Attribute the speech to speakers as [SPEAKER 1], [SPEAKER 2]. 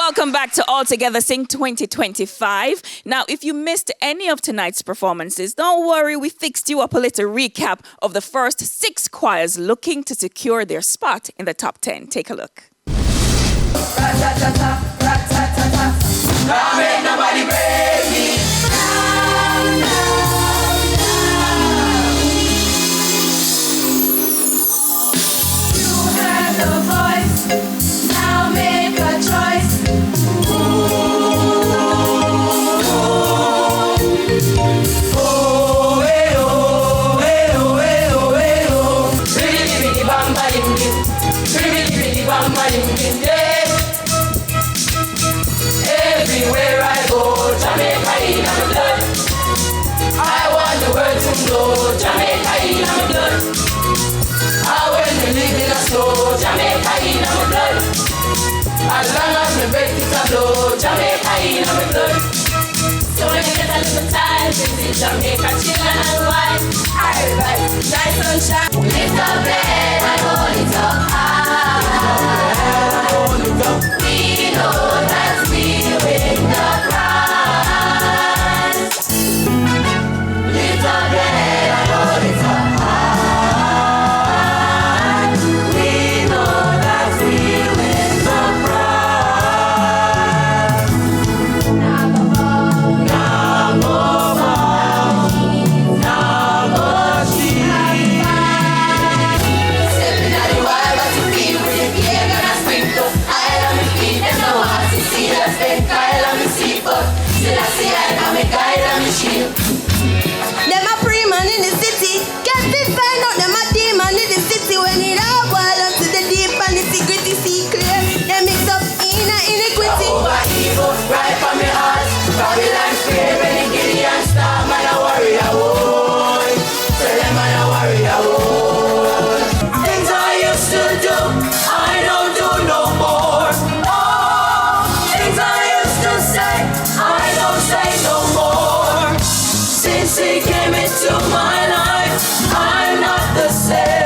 [SPEAKER 1] Welcome back to All Together Sing 2025. Now, if you missed any of tonight's performances, don't worry, we fixed you up a little recap of the first 6 choirs looking to secure their spot in the top 10. Take a look.
[SPEAKER 2] Nobody break me. You had the voice, now make a choice. Ooh. Oh, hey, oh, hey, oh, hey, oh, hey, oh. Pretty, pretty, bang, bang, bang. Pretty, pretty, bang, bang, bang, yeah. Everywhere I go, Jamaica in my blood. I want the world to know Jamaica in my blood. When we live in a snow, Jamaica in my blood. As long as my breath is a blow, Jamaica in my blood. So when you get a little time, visit Jamaica, chill and wine. Alright, nice sunshine. Lift up bed and hold it up high. We know that we win the prize. Lift up bed and hold it up high. We know that we win the prize. Stepping out the wild, what you feel when you feel gonna sprinkle. I am the feet, them no want to see that spend Kyle and me sleep, but still I see I am a guide and me shield.
[SPEAKER 3] Them a pre-man in the city. Get fit find out them a demon in the city. When it all boil up to the deep and the secret is see clear. They mix up iniquity.
[SPEAKER 2] Over evil, right from me heart. Babylon fear when the Gideon star. Man a warrior, boy. Tell them man a warrior, boy. Things I used to do, I don't do no more. Oh, things I used to say, I don't say no more. Since he came into my life, I'm not the same.